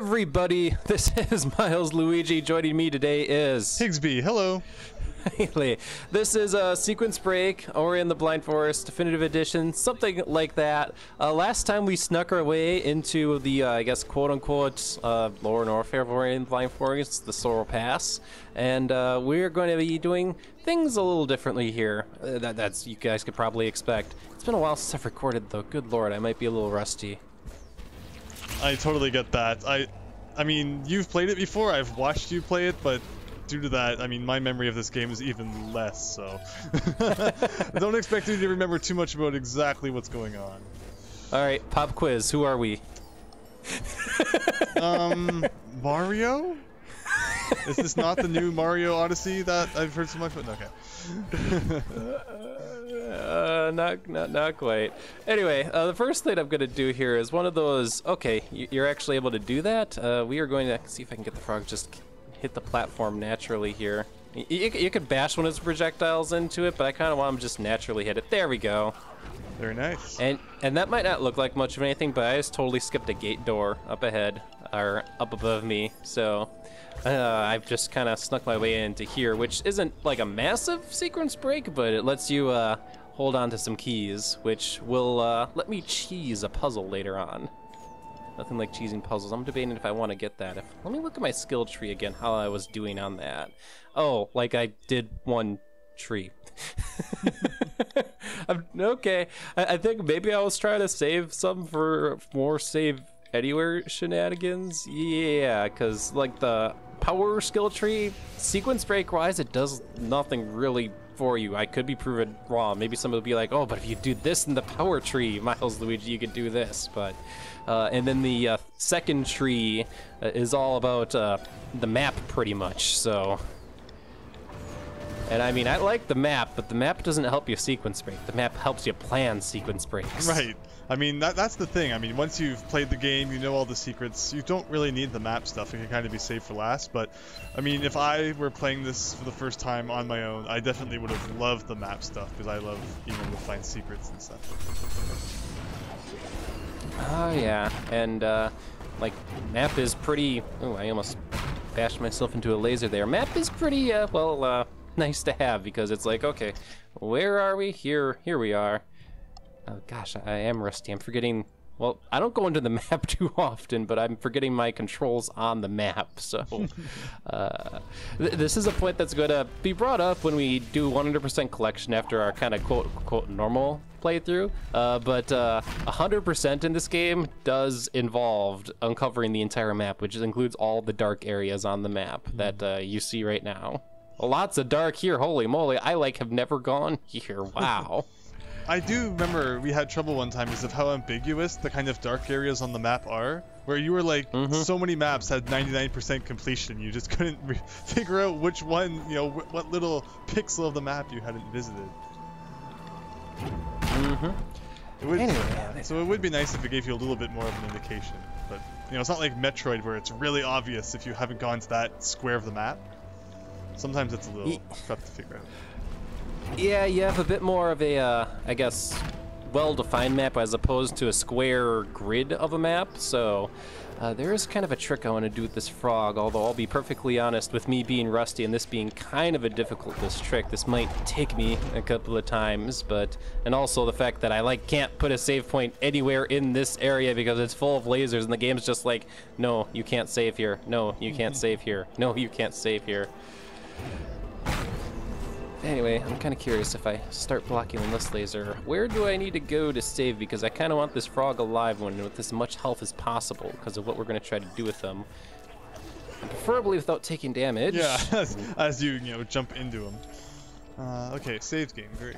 everybody, this is Milesluigi. Joining me today is Higsby. Hello. Haley. This is a Sequence Break, Ori and the Blind Forest Definitive Edition, something like that. Last time we snuck our way into the, I guess, quote-unquote, lower north area of Ori and the Blind Forest, the Sorrow Pass, and we're going to be doing things a little differently here. That's you guys could probably expect. It's been a while since I've recorded, though. Good lord, I might be a little rusty. I totally get that. I mean, you've played it before. I've watched you play it, but due to that, I mean, my memory of this game is even less, so don't expect me to remember too much about exactly what's going on. Alright, pop quiz. Who are we? Mario? Is this not the new Mario Odyssey that I've heard so much about? Okay. Not quite. Anyway, the first thing I'm going to do here is one of those, okay, you're actually able to do that. We are going to see if I can get the frog just hit the platform naturally here. You could bash one of his projectiles into it, but I kind of want him to just naturally hit it. There we go. Very nice. And that might not look like much of anything, but I just totally skipped a gate door up ahead, or up above me, so I've just kind of snuck my way into here, which isn't like a massive sequence break, but it lets you hold on to some keys, which will let me cheese a puzzle later on. Nothing like cheesing puzzles. I'm debating if I want to get that. Let me look at my skill tree again, how I was doing on that. Oh, like I did one tree. Okay, I think maybe I was trying to save some for more save anywhere shenanigans. Yeah, because like the power skill tree, sequence break wise, it does nothing really for you. I could be proven wrong. Maybe somebody will be like, oh, but if you do this in the power tree, Milesluigi, you could do this. But and then the second tree is all about the map pretty much. So, and I mean, I like the map, but the map doesn't help you sequence break. The map helps you plan sequence breaks. Right. I mean, that's the thing. I mean, once you've played the game, you know all the secrets. You don't really need the map stuff. It can kind of be saved for last. But, I mean, if I were playing this for the first time on my own, I definitely would have loved the map stuff, because I love being able to find secrets and stuff. Oh, yeah. And, like, map is pretty... Oh, I almost bashed myself into a laser there. Map is pretty, well, nice to have, because it's like, okay, where are we? Here we are. Oh gosh, I am rusty. I'm forgetting, well, I don't go into the map too often, but I'm forgetting my controls on the map, so this is a point that's going to be brought up when we do 100% collection after our kind of quote-unquote normal playthrough, but 100% in this game does involve uncovering the entire map, which includes all the dark areas on the map that you see right now. Lots of dark here, holy moly, I like have never gone here, wow. I do remember we had trouble one time because of how ambiguous the kind of dark areas on the map are, where you were like, so many maps had 99% completion, you just couldn't figure out which one, you know, what little pixel of the map you hadn't visited. So it would be nice if it gave you a little bit more of an indication, but, you know, it's not like Metroid where it's really obvious if you haven't gone to that square of the map. Sometimes it's a little tough to figure out. Yeah, you have a bit more of a, I guess, well-defined map as opposed to a square grid of a map, so there is kind of a trick I want to do with this frog, although I'll be perfectly honest, with me being rusty and this being kind of a difficult trick, this might take me a couple of times, but, and also the fact that I, like, can't put a save point anywhere in this area because it's full of lasers and the game's just like, no, you can't save here, no, you can't save here, no, you can't save here. Anyway, I'm kind of curious if I start blocking this laser, where do I need to go to save? Because I kind of want this frog alive one with as much health as possible because of what we're going to try to do with him. Preferably without taking damage. Yeah, as you know, jump into him. Okay, save game, great.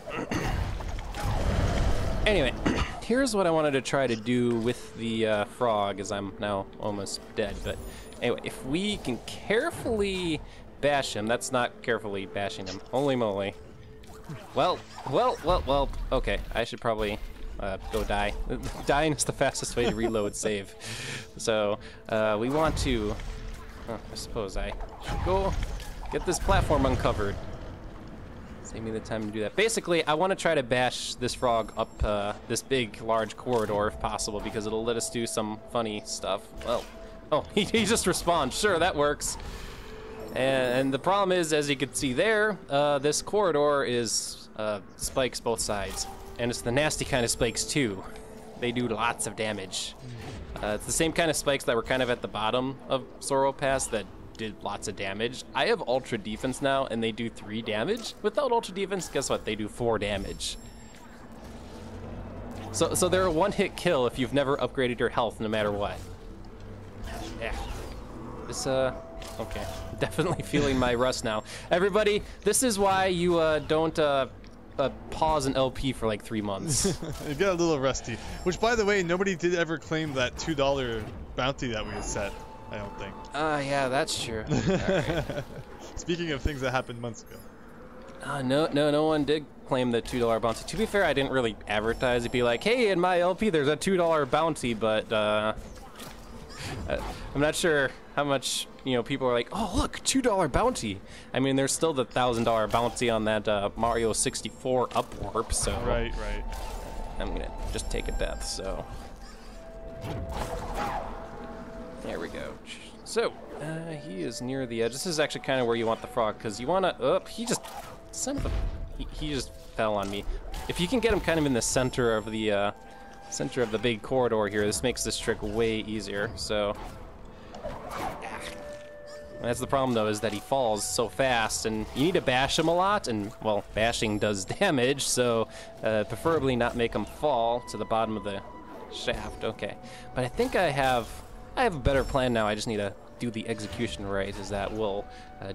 Anyway, here's what I wanted to try to do with the frog, as I'm now almost dead. But anyway, if we can carefully bash him. That's not carefully bashing him. Holy moly. Well, okay. I should probably go die. Dying is the fastest way to reload save. So, we want to... I suppose I should go get this platform uncovered. Save me the time to do that. Basically, I want to try to bash this frog up this big, large corridor if possible, because it'll let us do some funny stuff. Well, Oh, he just respawned. Sure, that works. And the problem is, as you can see there, this corridor is spikes both sides. And it's the nasty kind of spikes, too. They do lots of damage. It's the same kind of spikes that were kind of at the bottom of Sorrow Pass that did lots of damage. I have Ultra Defense now, and they do 3 damage. Without Ultra Defense, guess what? They do 4 damage. So they're a one-hit kill if you've never upgraded your health, no matter what. Yeah. This, okay. Definitely feeling my rust now. Everybody, this is why you, don't, pause an LP for like 3 months. You get a little rusty. Which, by the way, nobody did ever claim that $2 bounty that we had set, I don't think. Yeah, that's true. All right. Speaking of things that happened months ago. No one did claim the $2 bounty. To be fair, I didn't really advertise. It'd be like, hey, in my LP, there's a $2 bounty, but I'm not sure how much, you know, people are like, oh, look, $2 bounty. I mean, there's still the $1,000 bounty on that Mario 64 Upwarp, so. Right. I'm gonna just take a death, so. There we go. So, he is near the edge. This is actually kind of where you want the frog, because you want to, he just, son of a, he just fell on me. If you can get him kind of in the center of the big corridor here, this makes this trick way easier, so. And that's the problem, though, is that he falls so fast, and you need to bash him a lot, and, well, bashing does damage, so preferably not make him fall to the bottom of the shaft. Okay, but I think I have a better plan now. I just need to do the execution right, is that we'll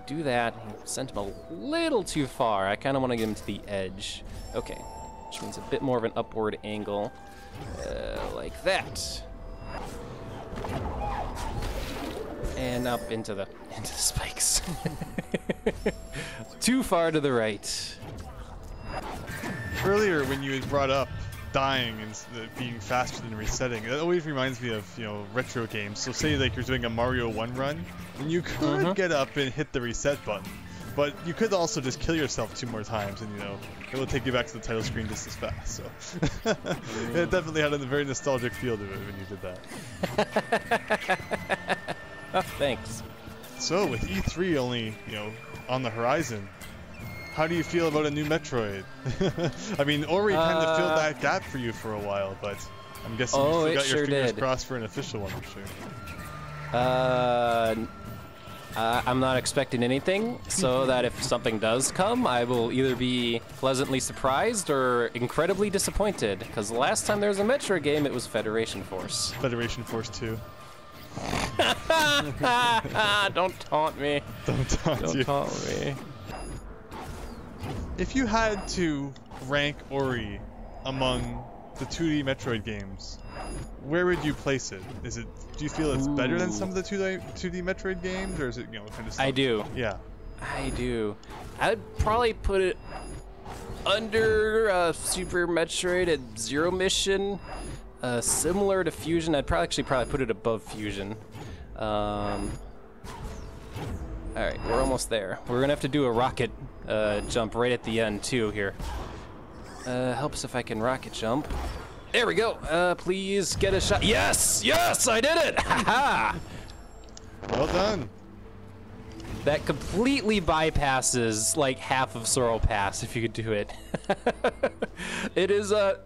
do that and send him a little too far. I kind of want to get him to the edge. Okay, which means a bit more of an upward angle, like that. And up into the spikes. Too far to the right. Earlier, when you had brought up dying and being faster than resetting, it always reminds me of, you know, retro games. So say like you're doing a Mario 1 run, and you could get up and hit the reset button, but you could also just kill yourself 2 more times, and, you know, it will take you back to the title screen just as fast. So it definitely had a very nostalgic feel to it when you did that. Oh, thanks. So with E3 only, you know, on the horizon, how do you feel about a new Metroid? I mean, Ori kind of filled that gap for you for a while, but I'm guessing you still got your fingers crossed for an official one, I'm sure. I'm not expecting anything, so that if something does come, I will either be pleasantly surprised or incredibly disappointed, because the last time there was a Metroid game, it was Federation Force. Federation Force 2. Don't taunt me. Don't taunt me. If you had to rank Ori among the 2D Metroid games, where would you place it? Do you feel it's better than some of the 2D Metroid games, or is it, you know, kind of stuff? I do. Yeah. I do. I'd probably put it under Super Metroid at Zero Mission. Similar to Fusion, I'd probably put it above Fusion. Alright, we're almost there. We're gonna have to do a rocket jump right at the end too here. Helps if I can rocket jump. There we go. Please get a shot. Yes! Yes! I did it! Haha! Well done. That completely bypasses like half of Sorrow Pass if you could do it. It is a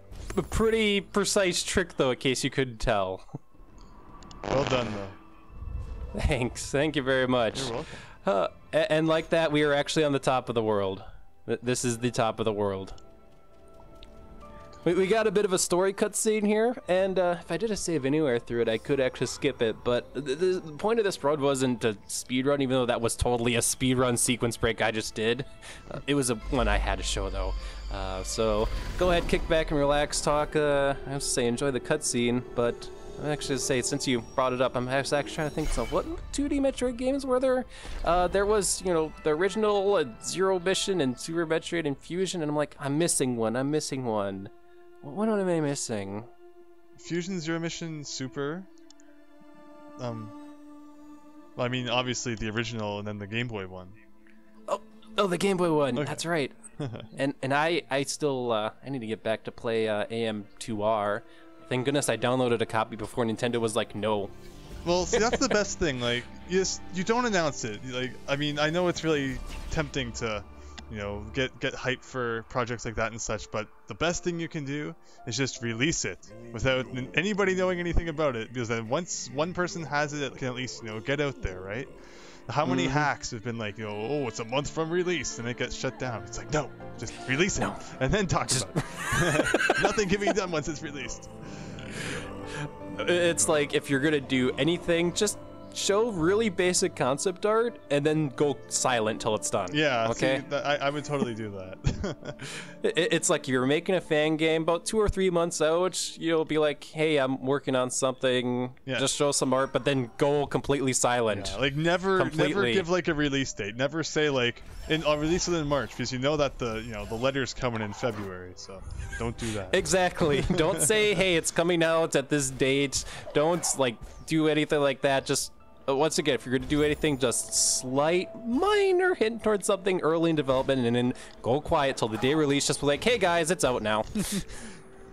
pretty precise trick, though, in case you couldn't tell. Well done, though. Thanks. Thank you very much. You're welcome. And like that, we are actually on the top of the world. This is the top of the world. We got a bit of a story cutscene here, and if I did a save anywhere through it, I could actually skip it, but the point of this road wasn't to speedrun, even though that was totally a speedrun sequence break I just did. It was one I had to show, though. So go ahead, kick back and relax, talk. I have to say, enjoy the cutscene, but I'm actually to say, since you brought it up, I'm actually trying to think of what 2D Metroid games were there? There was, you know, the original Zero Mission and Super Metroid and Fusion, and I'm like, I'm missing one. What am I missing? Fusion, Zero Mission, Super. Well, I mean, obviously the original and then the Game Boy one. Oh, the Game Boy one. Okay. That's right. and I still I need to get back to play AM2R. Thank goodness I downloaded a copy before Nintendo was like, no. Well, see, that's the best thing. Like, you don't announce it. Like, I mean, I know it's really tempting to, you know, get hyped for projects like that and such, but the best thing you can do is just release it without anybody knowing anything about it, because then once one person has it can at least, you know, get out there, right? How many hacks have been like, you know, oh, it's a month from release, and it gets shut down? It's like, no, just release it, and then talk about it. Nothing can be done once it's released. It's like, if you're gonna do anything, just show really basic concept art and then go silent till it's done. Yeah, okay. See, I would totally do that. It's like you're making a fan game about 2 or 3 months out. You'll be like, "Hey, I'm working on something. Yeah. Just show some art," but then go completely silent. Yeah, like never give like a release date. Never say like, I'll release it in March, because you know that the letter's coming in February. So don't do that. Exactly. Don't say, "Hey, it's coming out at this date." Don't like do anything like that. Just once again, if you're going to do anything, just slight, minor hint towards something early in development, and then go quiet till the day release. Just be like, "Hey guys, it's out now."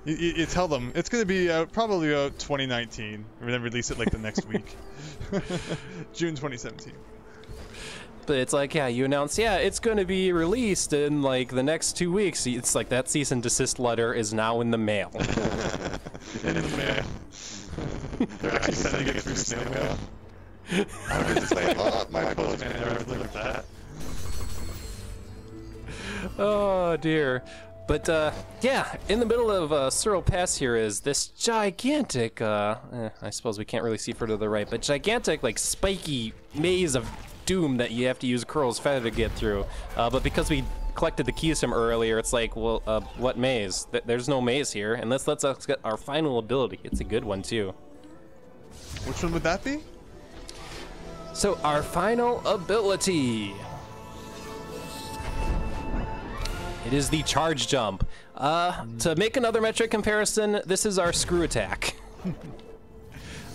You tell them it's going to be out, probably out 2019, and then release it like the next week. June 2017. But it's like, yeah, you announce, yeah, it's going to be released in like the next 2 weeks. It's like that cease and desist letter is now in the mail. In the mail. They're actually sending it through snail mail. I was just like, oh, my postman never delivered that. Oh dear. But yeah, in the middle of Surreal Pass here is this gigantic, I suppose we can't really see further to the right, but gigantic, like, spiky maze of doom that you have to use Curl's Feather to get through. But because we collected the keys from earlier, it's like, well, what maze? There's no maze here, and this lets us get our final ability. It's a good one, too. Which one would that be? So, our final ability. It is the charge jump. To make another metric comparison, this is our screw attack.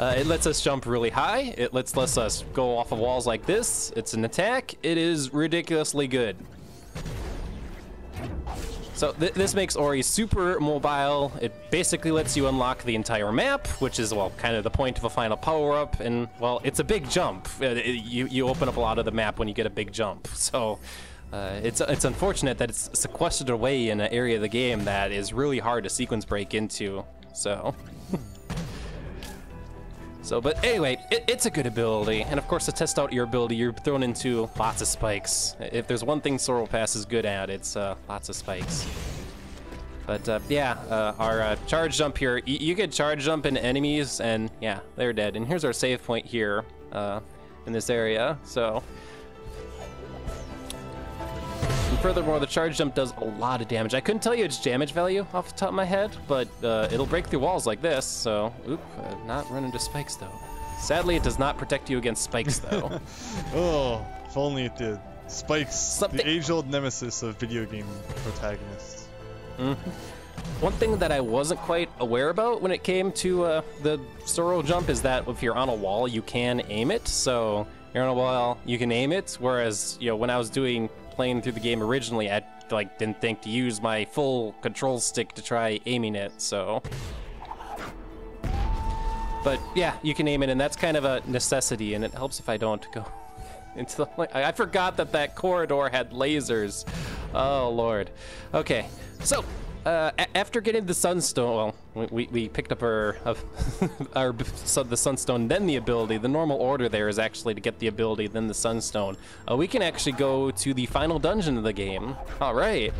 It lets us jump really high. It lets us go off of walls like this. It's an attack. It is ridiculously good. So this makes Ori super mobile. It basically lets you unlock the entire map, which is, well, kind of the point of a final power-up. And, well, it's a big jump. You open up a lot of the map when you get a big jump. So it's unfortunate that it's sequestered away in an area of the game that is really hard to sequence break into. So... but anyway, it's a good ability, and of course to test out your ability, you're thrown into lots of spikes. If there's one thing Surreal Pass is good at, it's lots of spikes. But yeah, our charge jump here, you can charge jump into enemies, and yeah, they're dead. And here's our save point here in this area, so... And furthermore, the charge jump does a lot of damage. I couldn't tell you its damage value off the top of my head, but it'll break through walls like this, so... Oop, not run into spikes, though. Sadly, it does not protect you against spikes, though. Oh, if only it did. Spikes, the age-old nemesis of video game protagonists. One thing that I wasn't quite aware about when it came to the Surreal jump is that if you're on a wall, you can aim it. So, you're on a wall, you can aim it, whereas, you know, when I was playing through the game originally, I didn't think to use my full control stick to try aiming it, so... But yeah, you can aim it, and that's kind of a necessity, and it helps if I don't go into the... I forgot that corridor had lasers. Oh, Lord. Okay, so... after getting the Sunstone, well, we picked up the Sunstone, then the ability. The normal order there is actually to get the ability, then the Sunstone. We can actually go to the final dungeon of the game. All right.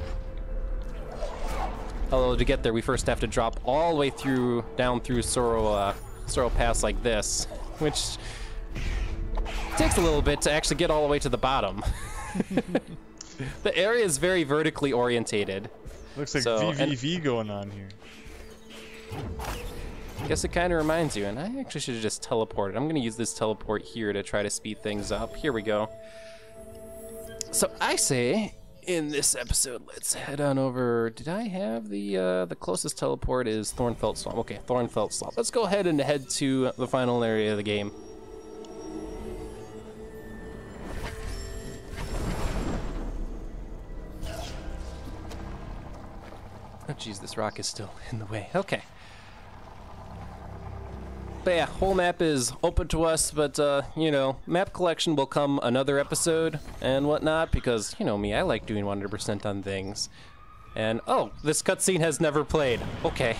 Although to get there, we first have to drop all the way down through Surreal Pass like this, which takes a little bit to actually get all the way to the bottom. The area is very vertically orientated. Looks like VVV going on here. I guess it kind of reminds you, and I actually should have just teleported. I'm going to use this teleport here to try to speed things up. Here we go. So I say, in this episode, let's head on over. Did I have the closest teleport is Thornfelt Swamp? Okay, Thornfelt Swamp. Let's go ahead and head to the final area of the game. Oh, geez, this rock is still in the way. Okay. But yeah, whole map is open to us, but you know, map collection will come another episode and whatnot, because you know me, I like doing 100% on things. And oh, this cutscene has never played. Okay.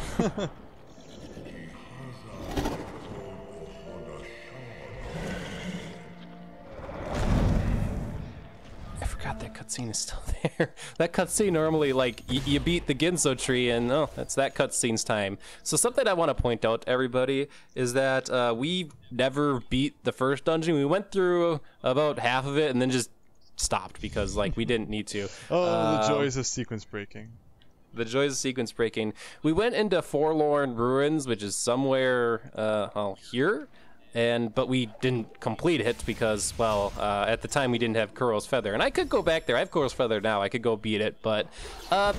That cutscene is still there. That cutscene normally, like, you beat the Ginso tree and, oh, that's that cutscene's time. So something I want to point out to everybody is that we never beat the first dungeon. We went through about half of it and then just stopped because, like, we didn't need to. Oh, the joys of sequence breaking. The joys of sequence breaking. We went into Forlorn Ruins, which is somewhere, well, here. But we didn't complete it because, well, at the time we didn't have Kuro's Feather. And I could go back there. I have Kuro's Feather now. I could go beat it. But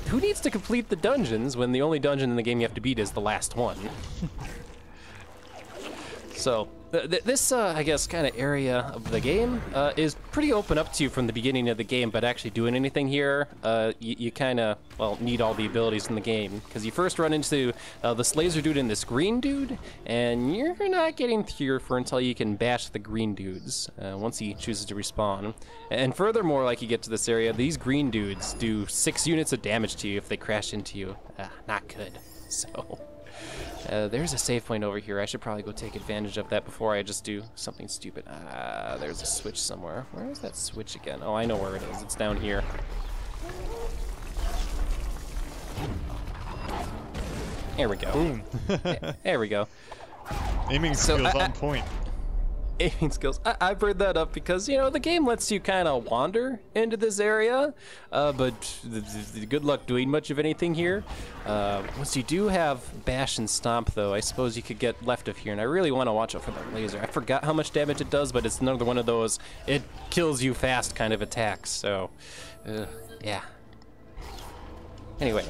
who needs to complete the dungeons when the only dungeon in the game you have to beat is the last one? So this, I guess, kind of area of the game is pretty open up to you from the beginning of the game, but actually doing anything here, you kind of, well, need all the abilities in the game. Because you first run into this laser dude and this green dude, and you're not getting through for until you can bash the green dudes once he chooses to respawn. And furthermore, like you get to this area, these green dudes do 6 units of damage to you if they crash into you. Not good. So... there's a save point over here. I should probably go take advantage of that before I just do something stupid. There's a switch somewhere. Where is that switch again? Oh, I know where it is. It's down here. There we go. Boom. There we go. Aiming skills on point. Aiming skills. I bring that up because, you know, the game lets you kind of wander into this area, but good luck doing much of anything here. Once you do have Bash and Stomp, though, I suppose you could get left of here, and I really want to watch out for that laser. I forgot how much damage it does, but it's another one of those it kills you fast kind of attacks, so, yeah. Anyway.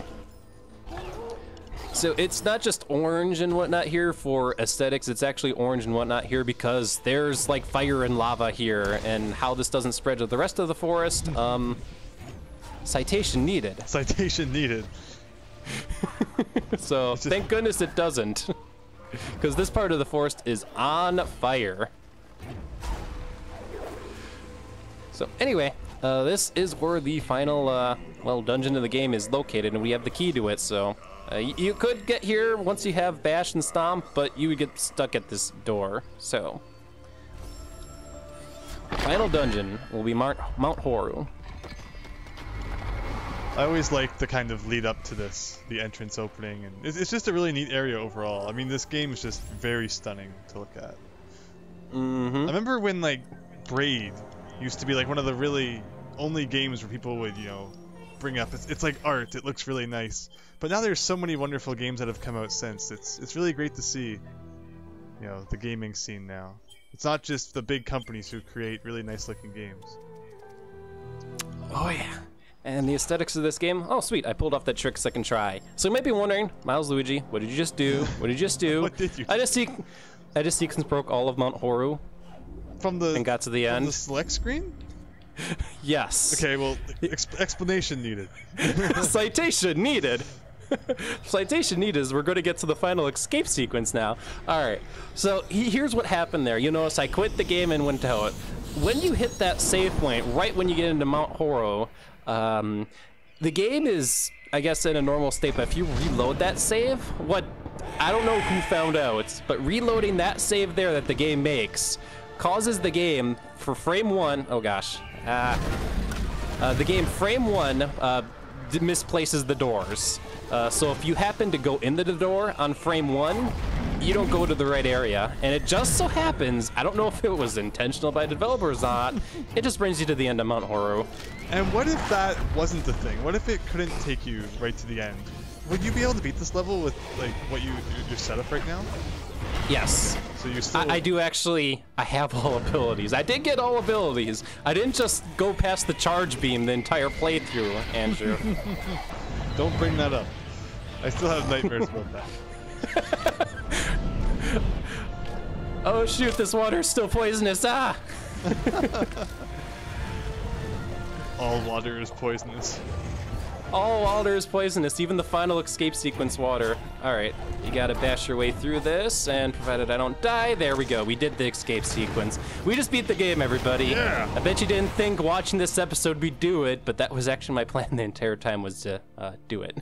So it's not just orange and whatnot here for aesthetics, it's actually orange and whatnot here because there's like fire and lava here, and how this doesn't spread to the rest of the forest, citation needed. Citation needed. So thank goodness it doesn't, because this part of the forest is on fire. So anyway, this is where the final, well, dungeon of the game is located, and we have the key to it, so... you could get here once you have Bash and Stomp, but you would get stuck at this door, so... Final dungeon will be Mount Horu. I always like the kind of lead up to this, the entrance opening, and it's just a really neat area overall. I mean, this game is just very stunning to look at. Mm-hmm. I remember when, like, Braid used to be, like, one of the really only games where people would, you know, bring up. It's like art, it looks really nice. But now there's so many wonderful games that have come out since. It's really great to see, you know, the gaming scene now. It's not just the big companies who create really nice looking games. Oh yeah. And the aesthetics of this game, oh sweet, I pulled off that trick second try. So you might be wondering, Milesluigi, what did you just do? What did you just do? What did you do? I just sequence broke all of Mount Horu. From the... And got to the end. From the select screen? Yes. Okay, well, explanation needed. Citation needed. Citation needed is we're going to get to the final escape sequence now. Alright, so here's what happened there. You notice I quit the game and went out. When you hit that save point, right when you get into Mount Horu, the game is, I guess, in a normal state, but if you reload that save, I don't know who found out, but reloading that save there that the game makes causes the game for frame 1, oh gosh, the game frame 1 misplaces the doors. So if you happen to go into the door on frame 1, you don't go to the right area. And it just so happens, I don't know if it was intentional by developers or not, it just brings you to the end of Mount Horu. And what if that wasn't the thing? What if it couldn't take you right to the end? Would you be able to beat this level with like what your setup right now? Yes. So you still... I do actually, I have all abilities. I did get all abilities. I didn't just go past the charge beam the entire playthrough, Andrew. Don't bring that up. I still have nightmares about that. Oh shoot, this water is still poisonous, ah! All water is poisonous. All water is poisonous, even the final escape sequence water. Alright, you gotta bash your way through this, and provided I don't die, there we go. We did the escape sequence. We just beat the game, everybody. Yeah. I bet you didn't think watching this episode we'd do it, but that was actually my plan the entire time, was to do it.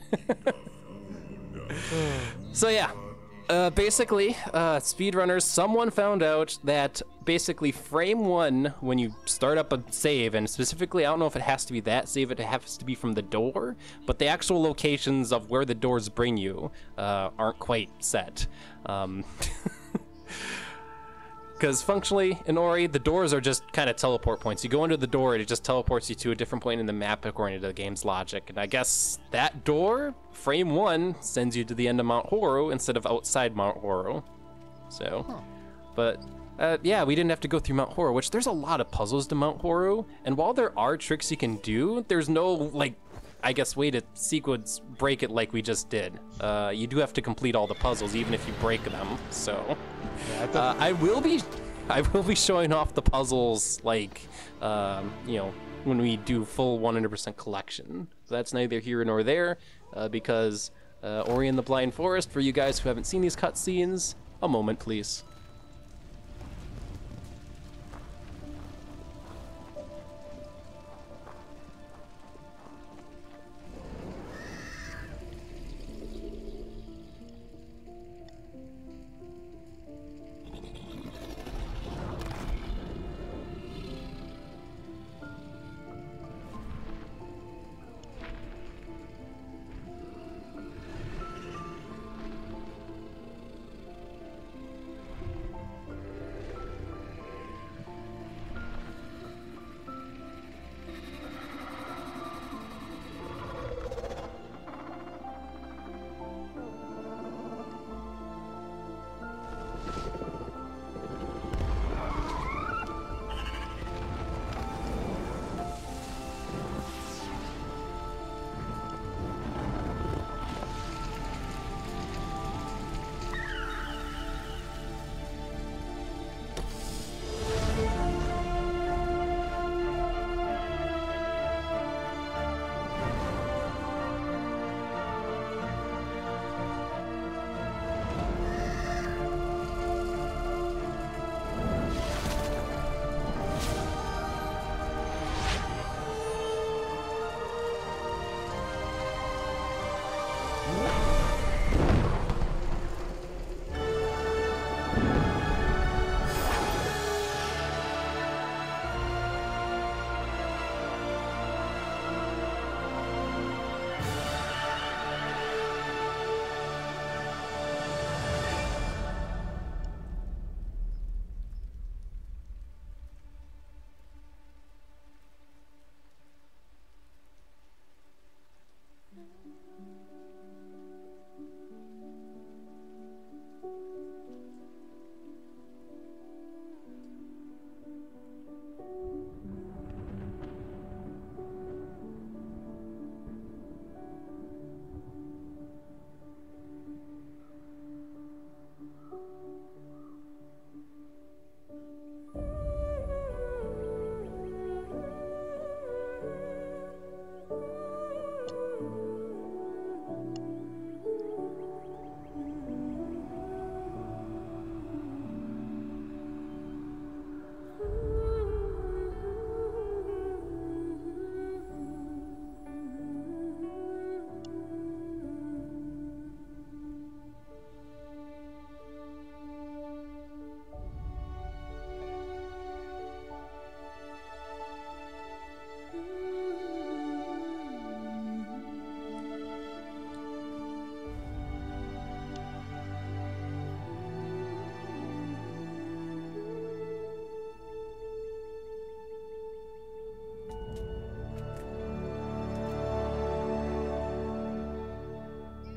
So yeah. Basically, speedrunners, someone found out that basically frame 1, when you start up a save, and specifically, I don't know if it has to be that save, it has to be from the door, but the actual locations of where the doors bring you aren't quite set. Because functionally, in Ori, the doors are just kind of teleport points. You go into the door, and it just teleports you to a different point in the map according to the game's logic. And I guess that door, frame 1, sends you to the end of Mount Horu instead of outside Mount Horu. So, but yeah, we didn't have to go through Mount Horu, which there's a lot of puzzles to Mount Horu. And while there are tricks you can do, there's no, like, I guess, way to sequence break it like we just did. You do have to complete all the puzzles, even if you break them. So, I will be showing off the puzzles, like, you know, when we do full 100% collection. That's neither here nor there, because Ori and the Blind Forest, for you guys who haven't seen these cutscenes, a moment, please.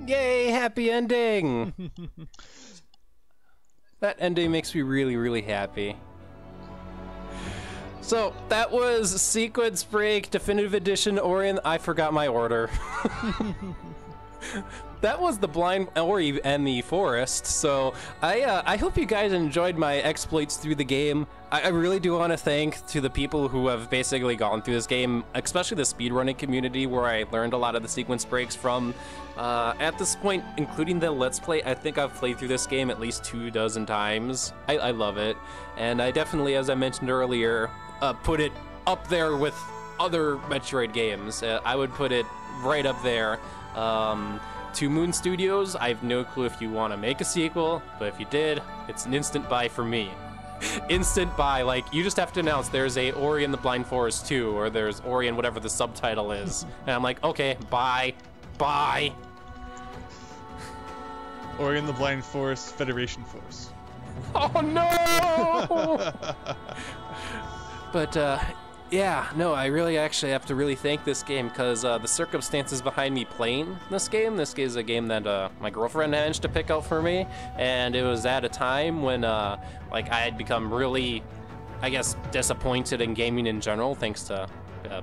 Yay, happy ending! That ending makes me really, really happy. So, that was Sequence Break Definitive Edition Ori and I forgot my order. That was the Blind Ori and the Forest. So I hope you guys enjoyed my exploits through the game. I really do want to thank to the people who have basically gone through this game, especially the speedrunning community, where I learned a lot of the sequence breaks from. At this point, including the Let's Play, I think I've played through this game at least 24 times. I love it, and I definitely, as I mentioned earlier, put it up there with other Metroid games. I would put it right up there. To Moon Studios, I have no clue if you want to make a sequel, but if you did, it's an instant buy for me. Instant buy, like, you just have to announce there's a Ori and the Blind Forest 2, or there's Ori and whatever the subtitle is, and I'm like, okay, buy. Ori and the Blind Forest Federation Force. Oh no! But, yeah, no, I really actually have to really thank this game, because the circumstances behind me playing this is a game that my girlfriend managed to pick out for me, and it was at a time when like I had become really, I guess, disappointed in gaming in general, thanks to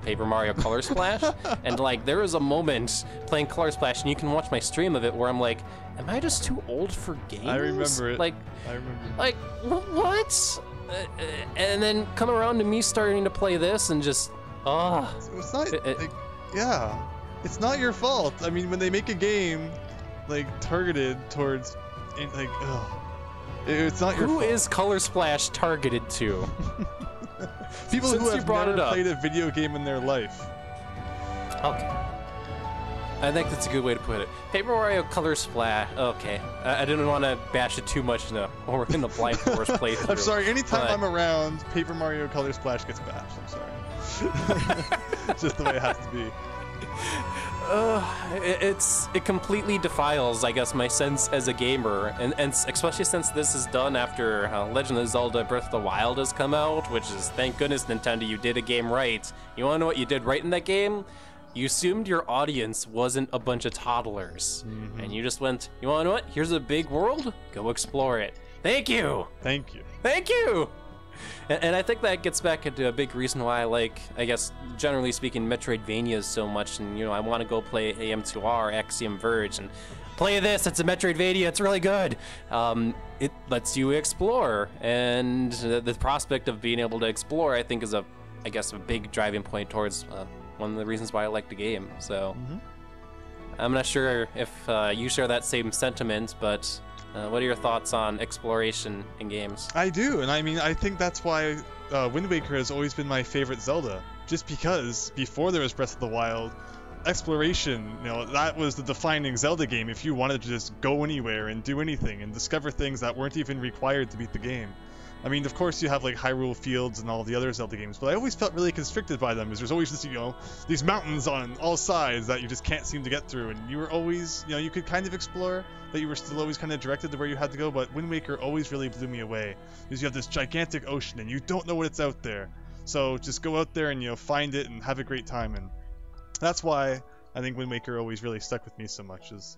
Paper Mario Color Splash. And like there was a moment playing Color Splash, and you can watch my stream of it, where I'm like, am I just too old for games? I remember it. Like, what? And then come around to me starting to play this and just, it's not, like, yeah, it's not your fault. I mean, when they make a game, like, targeted towards, like, it's not your fault. Who is Color Splash targeted to? People who have never played a video game in their life. Okay. I think that's a good way to put it. Paper Mario Color Splash. Okay, I didn't want to bash it too much in the Blind Forest playthrough. I'm sorry. Anytime I'm around, Paper Mario Color Splash gets bashed. I'm sorry. It's just the way it has to be. It completely defiles, I guess, my sense as a gamer, and especially since this is done after Legend of Zelda: Breath of the Wild has come out, which is, thank goodness, Nintendo, you did a game right. You want to know what you did right in that game? You assumed your audience wasn't a bunch of toddlers, and you just went, you want to know what? Here's a big world, go explore it. Thank you! Thank you. Thank you! And I think that gets back into a big reason why I like, I guess, generally speaking, Metroidvanias so much, and, you know, I want to go play AM2R, Axiom Verge, and play this, it's a Metroidvania, it's really good! It lets you explore, and the prospect of being able to explore, I think, is I guess, a big driving point towards one of the reasons why I like the game. So I'm not sure if you share that same sentiment, but what are your thoughts on exploration in games? I do, and I mean, I think that's why Wind Waker has always been my favorite Zelda, just because before there was Breath of the Wild, exploration, you know, that was the defining Zelda game. If you wanted to just go anywhere and do anything and discover things that weren't even required to beat the game. I mean, of course you have like Hyrule Fields and all the other Zelda games, but I always felt really constricted by them, because there's always just, you know, these mountains on all sides that you just can't seem to get through, and you were always, you know, you could kind of explore, but you were still always kind of directed to where you had to go. But Wind Waker always really blew me away, because you have this gigantic ocean and you don't know what's out there. So just go out there and, you know, find it and have a great time, and that's why I think Wind Waker always really stuck with me so much, is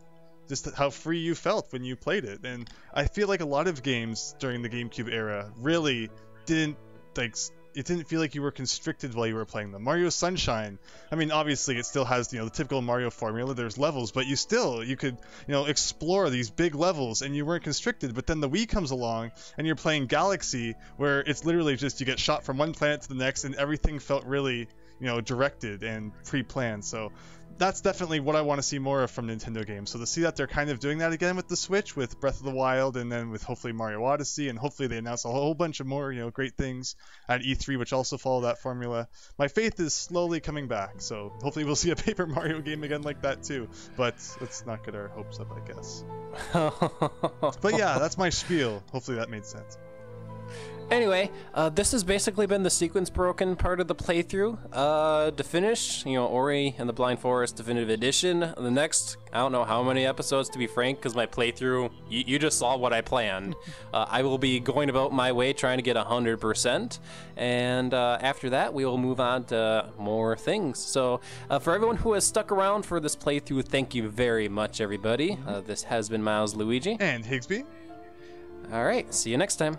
just how free you felt when you played it. And I feel like a lot of games during the GameCube era really didn't, like, it didn't feel like you were constricted while you were playing them. Mario Sunshine, I mean, obviously it still has, you know, the typical Mario formula, there's levels, but you could, you know, explore these big levels and you weren't constricted. But then the Wii comes along and you're playing Galaxy, where it's literally just you get shot from one planet to the next, and everything felt really, you know, directed and pre-planned. So that's definitely what I want to see more of from Nintendo games. So to see that they're kind of doing that again with the Switch, with Breath of the Wild, and then with hopefully Mario Odyssey, and hopefully they announce a whole bunch of more, you know, great things at E3, which also follow that formula. My faith is slowly coming back. So hopefully we'll see a Paper Mario game again like that too. But let's not get our hopes up, I guess. But yeah, that's my spiel. Hopefully that made sense. Anyway, this has basically been the sequence broken part of the playthrough. To finish, you know, Ori and the Blind Forest Definitive Edition. The next, I don't know how many episodes, to be frank, because my playthrough, you just saw what I planned. I will be going about my way trying to get 100%, and after that, we will move on to more things. So, for everyone who has stuck around for this playthrough, thank you very much, everybody. This has been Milesluigi. And Higsby. All right, see you next time.